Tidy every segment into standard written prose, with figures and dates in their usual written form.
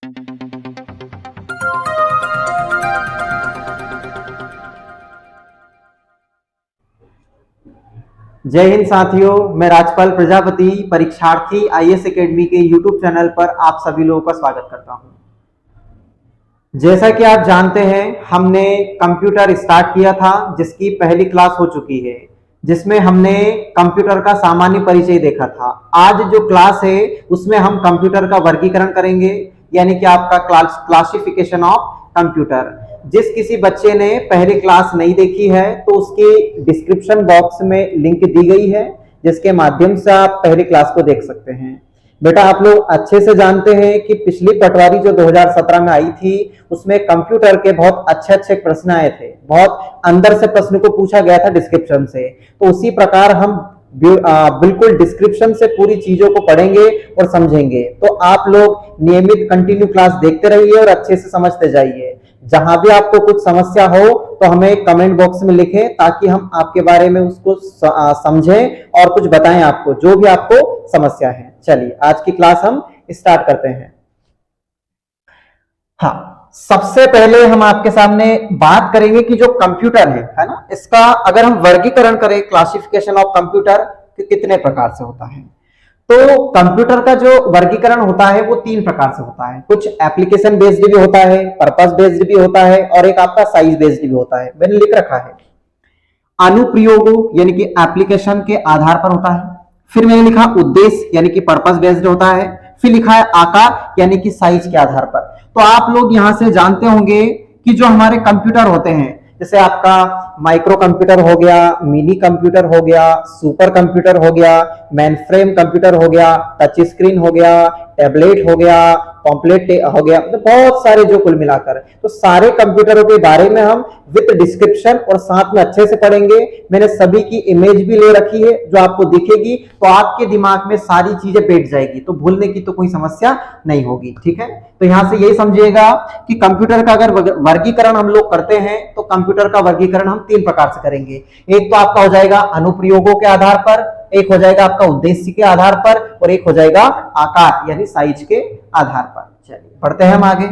जय हिंद साथियों, मैं राजपाल प्रजापति परीक्षार्थी आईएएस एकेडमी के यूट्यूब चैनल पर आप सभी लोगों का स्वागत करता हूं। जैसा कि आप जानते हैं, हमने कंप्यूटर स्टार्ट किया था जिसकी पहली क्लास हो चुकी है, जिसमें हमने कंप्यूटर का सामान्य परिचय देखा था। आज जो क्लास है उसमें हम कंप्यूटर का वर्गीकरण करेंगे, यानी कि आपका क्लासिफिकेशन ऑफ कंप्यूटर। जिस किसी बच्चे ने पहली क्लास नहीं देखी है तो उसकी डिस्क्रिप्शन बॉक्स में लिंक दी गई है, जिसके माध्यम से आप पहली क्लास को देख सकते हैं। बेटा, आप लोग अच्छे से जानते हैं कि पिछली पटवारी जो 2017 में आई थी उसमें कंप्यूटर के बहुत अच्छे प्रश्न आए थे, बहुत अंदर से प्रश्न को पूछा गया था डिस्क्रिप्शन से। तो उसी प्रकार हम बिल्कुल डिस्क्रिप्शन से पूरी चीजों को पढ़ेंगे और समझेंगे। तो आप लोग नियमित कंटिन्यू क्लास देखते रहिए और अच्छे से समझते जाइए। जहां भी आपको कुछ समस्या हो तो हमें कमेंट बॉक्स में लिखें, ताकि हम आपके बारे में उसको समझें और कुछ बताएं आपको, जो भी आपको समस्या है। चलिए आज की क्लास हम स्टार्ट करते हैं। हाँ, सबसे पहले हम आपके सामने बात करेंगे कि जो कंप्यूटर है ना, इसका अगर हम वर्गीकरण करें, क्लासिफिकेशन ऑफ कंप्यूटर कितने प्रकार से होता है। तो कंप्यूटर का जो वर्गीकरण होता है वो 3 प्रकार से होता है। कुछ एप्लीकेशन बेस्ड भी होता है, पर्पस बेस्ड भी होता है, और एक आपका साइज बेस्ड भी होता है। मैंने लिख रखा है अनुप्रयोगों यानी कि एप्लीकेशन के आधार पर होता है। फिर मैंने लिखा उद्देश्य यानी कि पर्पस बेस्ड होता है। फिर लिखा है आकार यानी कि साइज के आधार पर। तो आप लोग यहां से जानते होंगे कि जो हमारे कंप्यूटर होते हैं, जैसे आपका माइक्रो कंप्यूटर हो गया, मिनी कंप्यूटर हो गया, सुपर कंप्यूटर हो गया, मेनफ्रेम कंप्यूटर हो गया, टच स्क्रीन हो गया, टैबलेट हो गया, पॉम्पलेट हो गया, मतलब बहुत सारे जो कुल मिलाकर। तो सारे कंप्यूटरों के बारे में हम विद डिस्क्रिप्शन और साथ में अच्छे से पढ़ेंगे। मैंने सभी की इमेज भी ले रखी है जो आपको दिखेगी, तो आपके दिमाग में सारी चीजें बैठ जाएगी, तो भूलने की तो कोई समस्या नहीं होगी। ठीक है, तो यहां से यही समझिएगा कि कंप्यूटर का अगर वर्गीकरण हम लोग करते हैं तो कंप्यूटर का वर्गीकरण हम 3 प्रकार से करेंगे। एक तो आपका हो जाएगा अनुप्रयोगों के आधार पर, एक हो जाएगा आपका उद्देश्य के आधार पर, और एक हो जाएगा आकार यानी साइज के आधार पर। चलिए पढ़ते हैं हम आगे।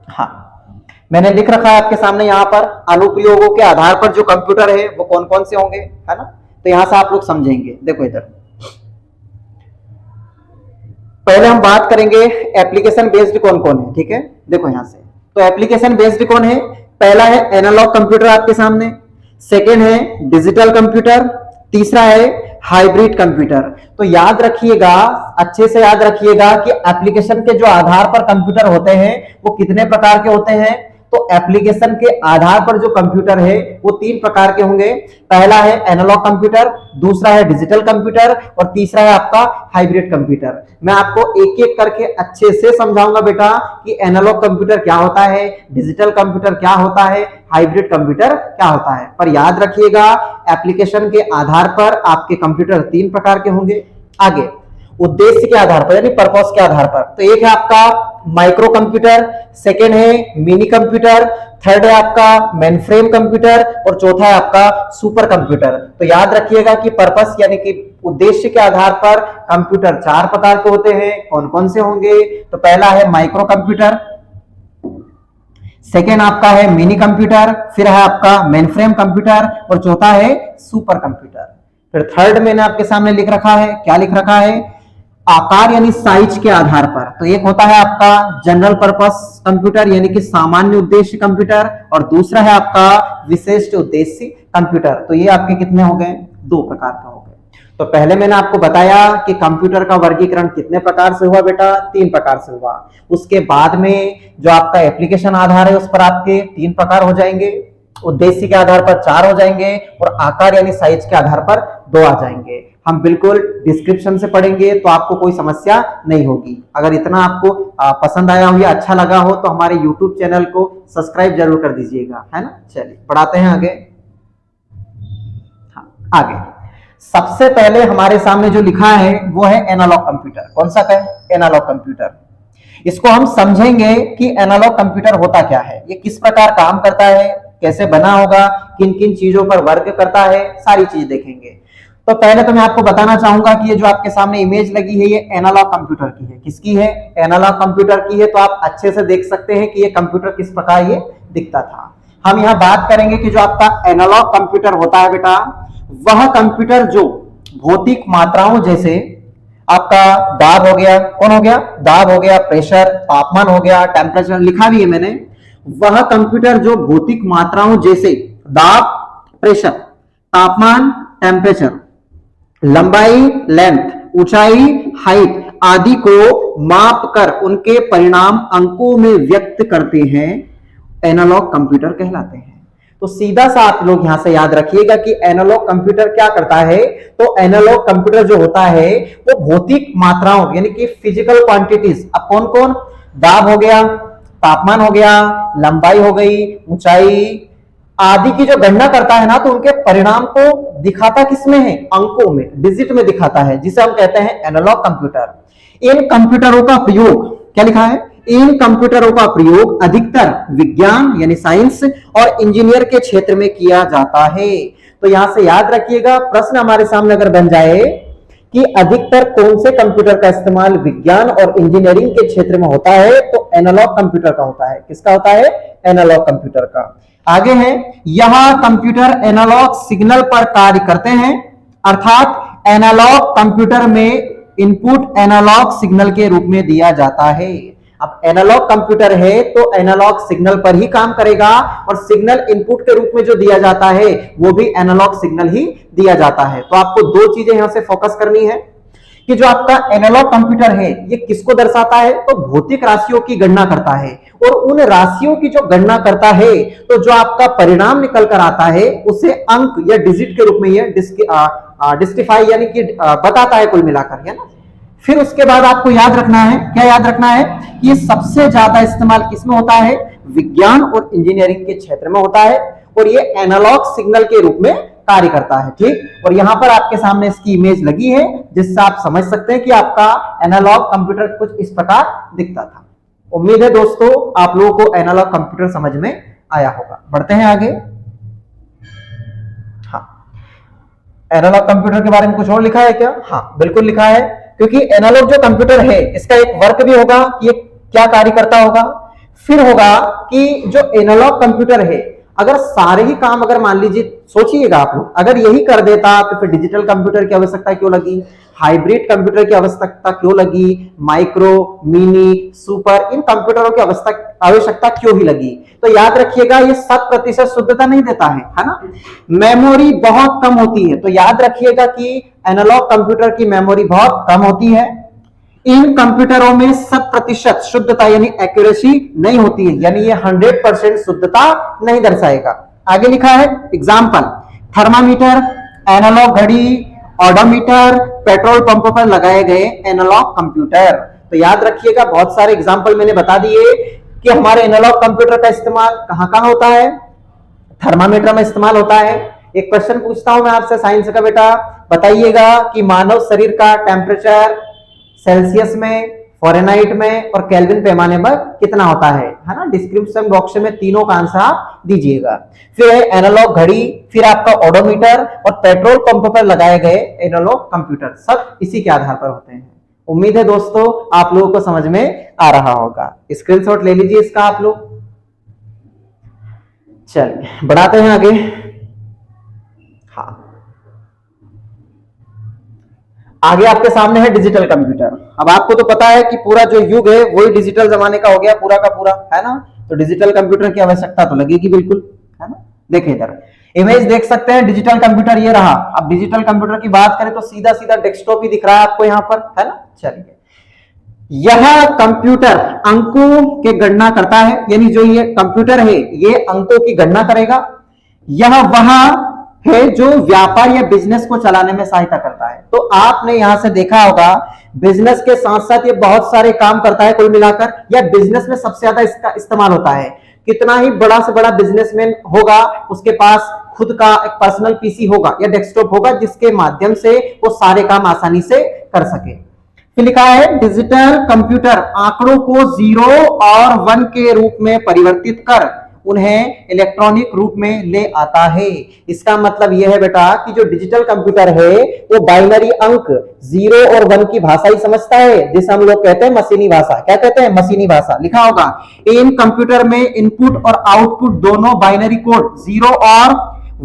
हाँ, मैंने लिख रखा है आपके सामने यहाँ पर अनुप्रयोगों के आधार पर जो कंप्यूटर है वो कौन कौन से होंगे, है ना। तो यहां से आप लोग समझेंगे। देखो इधर पहले हम बात करेंगे एप्लीकेशन बेस्ड कौन कौन है। ठीक है, देखो यहां से तो एप्लीकेशन बेस्ड कौन है। पहला है एनालॉग कंप्यूटर आपके सामने, सेकेंड है डिजिटल कंप्यूटर, तीसरा है हाइब्रिड कंप्यूटर। तो याद रखिएगा, अच्छे से याद रखिएगा कि एप्लीकेशन के जो आधार पर कंप्यूटर होते हैं वो कितने प्रकार के होते हैं। तो एप्लीकेशन के आधार पर जो कंप्यूटर है वो 3 प्रकार के होंगे। पहला है एनालॉग कंप्यूटर, दूसरा है डिजिटल कंप्यूटर, और तीसरा है आपका हाइब्रिड कंप्यूटर। मैं आपको एक एक करके अच्छे से समझाऊंगा बेटा कि एनालॉग कंप्यूटर क्या होता है, डिजिटल कंप्यूटर क्या होता है, हाइब्रिड कंप्यूटर क्या होता है। पर याद रखिएगा एप्लीकेशन के आधार पर आपके कंप्यूटर 3 प्रकार के होंगे। आगे उद्देश्य के आधार पर यानी पर्पस के आधार पर, तो एक है आपका माइक्रो कंप्यूटर, सेकेंड है मिनी कंप्यूटर, थर्ड है आपका मेनफ्रेम कंप्यूटर, और चौथा है आपका सुपर कंप्यूटर। तो याद रखिएगा कि पर्पस यानी कि उद्देश्य के आधार पर कंप्यूटर 4 प्रकार के होते हैं। कौन कौन से होंगे। तो पहला है माइक्रो कंप्यूटर, सेकेंड आपका है मिनी कंप्यूटर, फिर है आपका मेनफ्रेम कंप्यूटर, और चौथा है सुपर कंप्यूटर। फिर थर्ड मैंने आपके सामने लिख रखा है, क्या लिख रखा है, आकार यानी साइज के आधार पर। तो एक होता है आपका जनरल पर्पस कंप्यूटर यानी कि सामान्य उद्देश्य कंप्यूटर, और दूसरा है आपका विशिष्ट उद्देश्य कंप्यूटर। तो ये आपके कितने हो गए, 2 प्रकार के हो गए। तो पहले मैंने आपको बताया कि कंप्यूटर का वर्गीकरण कितने प्रकार से हुआ बेटा, 3 प्रकार से हुआ। उसके बाद में जो आपका एप्लीकेशन आधार है उस पर आपके 3 प्रकार हो जाएंगे, उद्देश्य के आधार पर 4 हो जाएंगे, और आकार यानी साइज के आधार पर 2 आ जाएंगे। हम बिल्कुल डिस्क्रिप्शन से पढ़ेंगे तो आपको कोई समस्या नहीं होगी। अगर इतना आपको पसंद आया हो या अच्छा लगा हो तो हमारे YouTube चैनल को सब्सक्राइब जरूर कर दीजिएगा, है ना। चलिए पढ़ाते हैं आगे। हाँ, आगे सबसे पहले हमारे सामने जो लिखा है वो है एनालॉग कंप्यूटर। कौन सा है, एनालॉग कंप्यूटर। इसको हम समझेंगे कि एनालॉग कंप्यूटर होता क्या है, ये किस प्रकार काम करता है, कैसे बना होगा, किन किन चीजों पर वर्क करता है, सारी चीज देखेंगे। तो पहले तो मैं आपको बताना चाहूंगा कि ये जो आपके सामने इमेज लगी है ये एनालॉग कंप्यूटर की है। किसकी है? एनालॉग कंप्यूटर की है। तो आप अच्छे से देख सकते हैं कि ये कंप्यूटर किस प्रकार ये दिखता था। हम यहाँ बात करेंगे कि जो आपका एनालॉग कंप्यूटर होता है बेटा, वह कंप्यूटर जो भौतिक मात्राओं जैसे आपका दाब हो गया, कौन हो गया? दाब हो गया, प्रेशर, तापमान हो गया, टेम्परेचर लिखा भी है मैंने। वह कंप्यूटर जो भौतिक मात्राओं जैसे दाब, प्रेशर, तापमान, टेम्परेचर, लंबाई, लेंथ, ऊंचाई, हाइट आदि को माप कर उनके परिणाम अंकों में व्यक्त करते हैं, एनालॉग कंप्यूटर कहलाते हैं। तो सीधा सा आप लोग यहां से याद रखिएगा कि एनालॉग कंप्यूटर क्या करता है। तो एनालॉग कंप्यूटर जो होता है वो भौतिक मात्राओं यानी कि फिजिकल क्वांटिटीज, अब कौन कौन? दाब हो गया, तापमान हो गया, लंबाई हो गई, ऊंचाई आदि की जो गणना करता है ना, तो उनके परिणाम को दिखाता किसमें है? अंकों में, डिजिट में दिखाता है, जिसे हम कहते हैं एनालॉग कंप्यूटर। इन कंप्यूटरों का प्रयोग, क्या लिखा है? इन कंप्यूटरों का प्रयोग अधिकतर विज्ञान यानी साइंस और इंजीनियर के क्षेत्र में किया जाता है। तो यहां से याद रखिएगा, प्रश्न हमारे सामने अगर बन जाए कि अधिकतर कौन से कंप्यूटर का इस्तेमाल विज्ञान और इंजीनियरिंग के क्षेत्र में होता है, तो एनालॉग कंप्यूटर का होता है। किसका होता है? एनालॉग कंप्यूटर का। आगे है, यह कंप्यूटर एनालॉग सिग्नल पर कार्य करते हैं, अर्थात एनालॉग कंप्यूटर में इनपुट एनालॉग सिग्नल के रूप में दिया जाता है। अब एनालॉग कंप्यूटर है तो एनालॉग सिग्नल पर ही काम करेगा, और सिग्नल इनपुट के रूप में जो दिया जाता है वो भी एनालॉग सिग्नल ही दिया जाता है। तो आपको दो चीजें यहां से फोकस करनी है कि जो आपका एनालॉग कंप्यूटर है ये किसको दर्शाता है? तो भौतिक राशियों की गणना करता है, और उन राशियों की जो गणना करता है तो जो आपका परिणाम निकल कर आता है उसे अंक या डिजिट के रूप में ये डिस्टिफाई यानी कि बताता है कुल मिलाकर, है ना। फिर उसके बाद आपको याद रखना है, क्या याद रखना है? कि ये सबसे ज्यादा इस्तेमाल किसमें होता है? विज्ञान और इंजीनियरिंग के क्षेत्र में होता है, और ये एनालॉग सिग्नल के रूप में कार्य करता है, ठीक। और यहां पर आपके सामने इसकी इमेज लगी है, जिससे आप समझ सकते हैं कि आपका एनालॉग कंप्यूटर कुछ इस प्रकार दिखता था। उम्मीद है दोस्तों आप लोगों को एनालॉग कंप्यूटर समझ में आया होगा। बढ़ते हैं आगे। हाँ, एनालॉग कंप्यूटर के बारे में कुछ और लिखा है क्या? हाँ बिल्कुल लिखा है, क्योंकि एनालॉग जो कंप्यूटर है इसका एक वर्क भी होगा कि ये क्या कार्य करता होगा। फिर होगा कि जो एनालॉग कंप्यूटर है अगर सारे ही काम, अगर मान लीजिए सोचिएगा आप लोग, अगर यही कर देता तो फिर डिजिटल कंप्यूटर की आवश्यकता क्यों लगी? हाइब्रिड कंप्यूटर की आवश्यकता क्यों लगी? माइक्रो, मिनी, सुपर, इन कंप्यूटरों की आवश्यकता क्यों ही लगी? तो याद रखिएगा ये 100% शुद्धता नहीं देता है ना। मेमोरी बहुत कम होती है, तो याद रखिएगा कि एनालॉग कंप्यूटर की मेमोरी बहुत कम होती है। इन कंप्यूटरों में 100% शुद्धता यानी एक्यूरेसी नहीं होती है, यानी ये 100% शुद्धता नहीं दर्शाएगा। आगे लिखा है एग्जाम्पल, थर्मामीटर, एनालॉग घड़ी, ऑडोमीटर, पेट्रोल पंप पर लगाए गए एनालॉग कंप्यूटर। तो याद रखिएगा बहुत सारे एग्जाम्पल मैंने बता दिए कि हमारे एनालॉग कंप्यूटर का इस्तेमाल कहां कहां होता है। थर्मामीटर में इस्तेमाल होता है। एक क्वेश्चन पूछता हूं मैं आपसे साइंस का, बेटा बताइएगा कि मानव शरीर का टेम्परेचर सेल्सियस में, फ़ारेनहाइट में और केल्विन पैमाने पर कितना होता है ना। डिस्क्रिप्शन बॉक्स में तीनों का आंसर आप दीजिएगा। फिर है एनालॉग घड़ी, फिर आपका ऑडोमीटर और पेट्रोल पंप पर लगाए गए एनालॉग कंप्यूटर, सब इसी के आधार पर होते हैं। उम्मीद है दोस्तों आप लोगों को समझ में आ रहा होगा। स्क्रीनशॉट ले लीजिए इसका आप लोग। चलिए बढ़ाते हैं आगे। हाँ, आगे आपके सामने है डिजिटल कंप्यूटर। अब आपको तो पता है कि पूरा जो युग है वही डिजिटल जमाने का हो गया पूरा का पूरा, है ना। तो डिजिटल कंप्यूटर की आवश्यकता तो लगेगी बिल्कुल, है ना। देखिए इधर इमेज देख सकते हैं, डिजिटल कंप्यूटर ये रहा। अब डिजिटल कंप्यूटर की बात करें तो सीधा सीधा डेस्कटॉप ही दिख रहा है आपको यहाँ पर, है ना। चलिए, यह कंप्यूटर अंकों की गणना करता है, यानी जो ये कंप्यूटर है ये अंकों की गणना करेगा। यह वह है जो व्यापार या बिजनेस को चलाने में सहायता करता है। तो आपने यहां से देखा होगा बिजनेस के साथ साथ ये बहुत सारे काम करता है कुल मिलाकर, या बिजनेस में सबसे ज्यादा इसका इस्तेमाल होता है। कितना ही बड़ा से बड़ा बिजनेसमैन होगा उसके पास खुद का एक पर्सनल पीसी होगा या डेस्कटॉप होगा, जिसके माध्यम से वो सारे काम आसानी से कर सके। फिर लिखा है डिजिटल कंप्यूटर आंकड़ों को 0 और 1 के रूप में परिवर्तित कर उन्हें इलेक्ट्रॉनिक रूप में ले आता है। इसका मतलब यह है बेटा कि जो डिजिटल कंप्यूटर है वो बाइनरी अंक 0 और 1 की भाषा ही समझता है, जिसे हम लोग कहते हैं मशीनी भाषा। क्या कहते हैं? मशीनी भाषा। लिखा होगा इन कंप्यूटर में इनपुट और आउटपुट दोनों बाइनरी कोड 0 और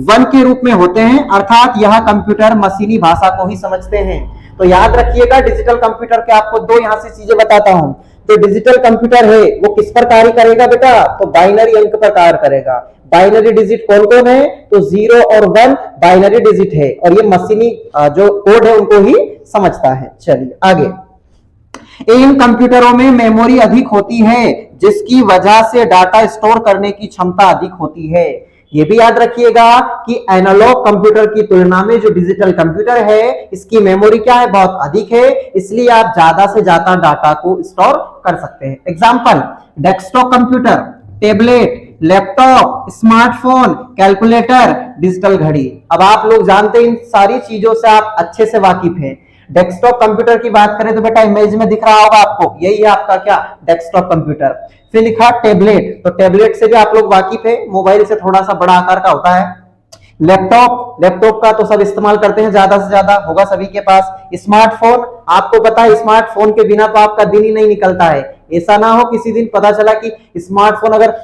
1 के रूप में होते हैं, अर्थात यह कंप्यूटर मशीनी भाषा को ही समझते हैं। तो याद रखिएगा डिजिटल कंप्यूटर के आपको दो यहां से चीजें बताता हूं। तो डिजिटल कंप्यूटर है वो किस पर कार्य करेगा बेटा? तो बाइनरी अंक पर कार्य करेगा। बाइनरी डिजिट कौन कौन है? तो 0 और 1 बाइनरी डिजिट है, और ये मशीनी जो कोड है उनको ही समझता है। चलिए आगे। इन कंप्यूटरों में मेमोरी अधिक होती है, जिसकी वजह से डाटा स्टोर करने की क्षमता अधिक होती है। यह भी याद रखिएगा कि एनालॉग कंप्यूटर की तुलना में जो डिजिटल कंप्यूटर है इसकी मेमोरी क्या है? बहुत अधिक है, इसलिए आप ज्यादा से ज्यादा डाटा को स्टोर कर सकते हैं। Example, desktop computer, tablet, laptop, smartphone, calculator, digital घड़ी। अब आप लोग जानते हैं इन सारी चीजों से आप अच्छे से वाकिफ हैं। डेस्कटॉप कंप्यूटर की बात करें तो बेटा इमेज में दिख रहा होगा आपको, यही है आपका क्या? Desktop computer. फिर लिखा टैबलेट, तो टैबलेट से भी आप लोग वाकिफ है, मोबाइल से थोड़ा सा बड़ा आकार का होता है। लैपटॉप, लैपटॉप का तो सब इस्तेमाल करते हैं, ज्यादा से ज्यादा होगा सभी के पास। स्मार्टफोन, आपको पता है स्मार्टफोन के बिना तो आपका दिन ही नहीं निकलता है। ऐसा ना हो किसी दिन पता चला कि स्मार्टफोन, अगर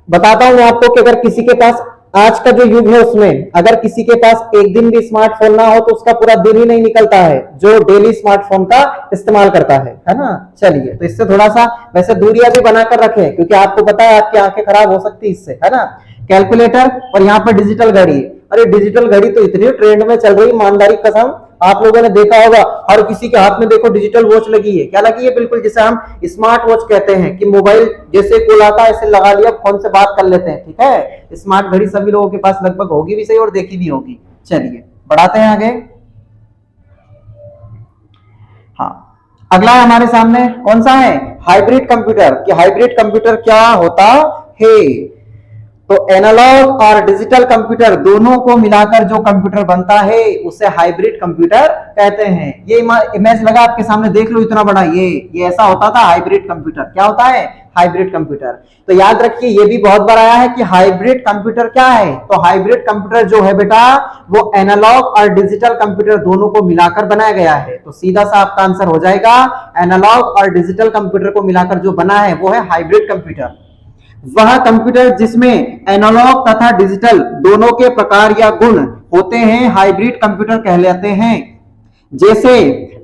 बताता हूं आपको कि अगर किसी के पास आज का जो युग है उसमें अगर किसी के पास एक दिन भी स्मार्टफोन ना हो तो उसका पूरा दिन ही नहीं निकलता है, जो डेली स्मार्टफोन का इस्तेमाल करता है ना। चलिए, तो इससे थोड़ा सा वैसे दूरियां भी बनाकर रखें, क्योंकि आपको पता है आपकी आंखें खराब हो सकती है इससे, है ना। कैलकुलेटर, और यहाँ पर डिजिटल घड़ी। अरे डिजिटल घड़ी तो इतनी ट्रेंड में चल रही, ईमानदारी कसम, आप लोगों ने देखा होगा हर किसी के हाथ में देखो डिजिटल वॉच लगी है। क्या लगी है? बिल्कुल जिसे हम स्मार्ट वॉच कहते हैं, कि मोबाइल जैसे कॉल आता है ऐसे लगा लिया, फोन से बात कर लेते हैं, ठीक है। स्मार्ट घड़ी सभी लोगों के पास लगभग होगी भी सही और देखी भी होगी। चलिए बढ़ाते हैं आगे। हाँ, अगला है हमारे सामने, कौन सा है? Hybrid computer. कि हाइब्रिड कंप्यूटर क्या होता है? तो एनालॉग और डिजिटल कंप्यूटर दोनों को मिलाकर जो कंप्यूटर बनता है उसे हाइब्रिड कंप्यूटर कहते हैं। ये इमेज लगा आपके सामने, देख लो इतना बड़ा, ये ऐसा होता था हाइब्रिड कंप्यूटर। क्या होता है? Hybrid computer. तो याद रखिए ये भी बहुत बार आया है कि हाइब्रिड कंप्यूटर क्या है। तो हाइब्रिड कंप्यूटर जो है बेटा वो एनालॉग और डिजिटल कंप्यूटर दोनों को मिलाकर बनाया गया है। तो सीधा सा आपका आंसर हो जाएगा एनालॉग और डिजिटल कंप्यूटर को मिलाकर जो बना है वो है हाइब्रिड कंप्यूटर। वह कंप्यूटर जिसमें एनालॉग तथा डिजिटल दोनों के प्रकार या गुण होते हैं हाइब्रिड कंप्यूटर कहलाते हैं। जैसे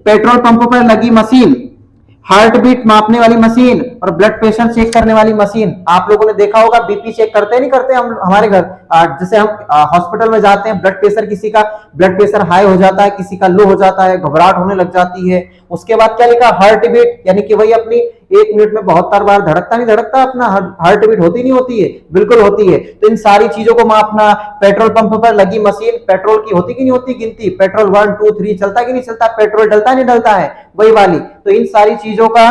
पेट्रोल पंप पर लगी मशीन, हार्ट बीट मापने वाली मशीन और ब्लड प्रेशर चेक करने वाली मशीन। आप लोगों ने देखा होगा बीपी चेक करते नहीं करते हम हमारे घर, जैसे हम हॉस्पिटल में जाते हैं, ब्लड प्रेशर, किसी का ब्लड प्रेशर हाई हो जाता है, किसी का लो हो जाता है, घबराहट होने लग जाती है। उसके बाद क्या लिखा? हार्ट बीट, यानी कि वही अपनी 1 मिनट में 72 बार धड़कता नहीं धड़कता, अपना हार्ट बीट होती नहीं होती है? बिल्कुल होती है। तो इन सारी चीजों को मापना, पेट्रोल पंप पर लगी मशीन पेट्रोल की होती कि नहीं होती गिनती, पेट्रोल 1 2 3 चलता कि नहीं चलता, पेट्रोल डलता नहीं डलता है, वही वाली। तो इन सारी चीजों का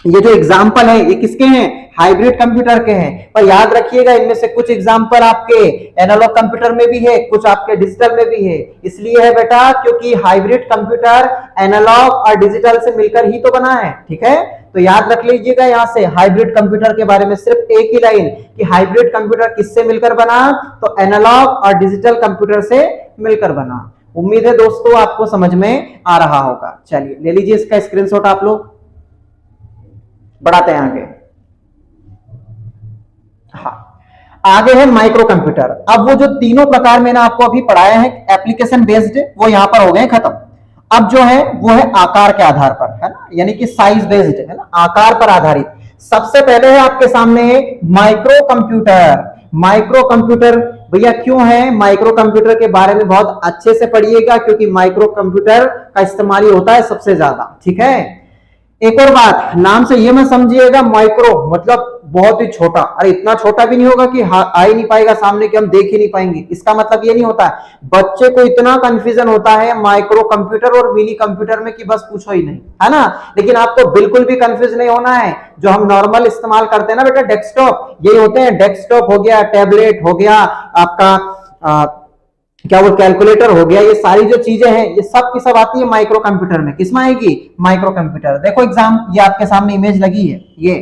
ये जो एग्जाम्पल है ये किसके हैं? हाइब्रिड कंप्यूटर के हैं। पर याद रखिएगा इनमें से कुछ एग्जाम्पल आपके एनालॉग कंप्यूटर में भी है, कुछ आपके डिजिटल में भी है। इसलिए है बेटा क्योंकि हाइब्रिड कंप्यूटर एनालॉग और डिजिटल से मिलकर ही तो बना है, ठीक है। तो याद रख लीजिएगा यहां से हाइब्रिड कंप्यूटर के बारे में सिर्फ एक ही लाइन कि हाइब्रिड कंप्यूटर किससे मिलकर बना? तो एनालॉग और डिजिटल कंप्यूटर से मिलकर बना। उम्मीद है दोस्तों आपको समझ में आ रहा होगा। चलिए ले लीजिए इसका स्क्रीनशॉट आप लोग। बढ़ाते हैं आगे। हाँ, आगे है माइक्रो कंप्यूटर। अब वो जो तीनों प्रकार मैंने आपको अभी पढ़ाए हैं एप्लीकेशन बेस्ड, वो यहां पर हो गए खत्म। अब जो है वो है आकार के आधार पर, है ना, यानी कि साइज बेस्ड, है ना, आकार पर आधारित। सबसे पहले है आपके सामने माइक्रो कंप्यूटर। माइक्रो कंप्यूटर भैया क्यों है? माइक्रो कंप्यूटर के बारे में बहुत अच्छे से पढ़िएगा, क्योंकि माइक्रो कंप्यूटर का इस्तेमाल ही होता है सबसे ज्यादा, ठीक है। एक और बात, नाम से ये मत समझिएगा माइक्रो मतलब बहुत ही छोटा, अरे इतना छोटा भी नहीं होगा कि आ ही नहीं पाएगा सामने, कि हम देख ही नहीं पाएंगे, इसका मतलब ये नहीं होता है। बच्चे को इतना कंफ्यूजन होता है माइक्रो कंप्यूटर और मिनी कंप्यूटर में कि बस पूछो ही नहीं, है ना। लेकिन आपको बिल्कुल भी कंफ्यूज नहीं होना है। जो हम नॉर्मल इस्तेमाल करते हैं ना बेटा डेस्कटॉप, यही होते हैं। डेस्कटॉप हो गया, टैबलेट हो गया, आपका क्या वो कैलकुलेटर हो गया, ये सारी जो चीजें हैं ये सब की सब आती है माइक्रो कंप्यूटर में। किसमें आएगी? Micro computer. देखो एग्जाम, ये आपके सामने इमेज लगी है, ये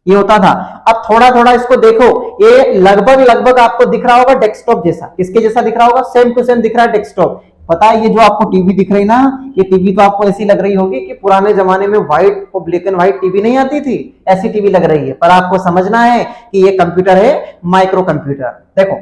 ये होता था। अब थोड़ा थोड़ा इसको देखो, ये लगभग लगभग आपको दिख रहा होगा डेस्कटॉप जैसा। किसके जैसा दिख रहा होगा? सेम टू सेम दिख रहा है डेस्कटॉप। पता है ये जो आपको टीवी दिख रही ना, ये टीवी तो आपको ऐसी लग रही होगी कि पुराने जमाने में व्हाइट और ब्लैक एंड व्हाइट टीवी नहीं आती थी, ऐसी टीवी लग रही है। पर आपको समझना है कि ये कंप्यूटर है माइक्रो कंप्यूटर। देखो,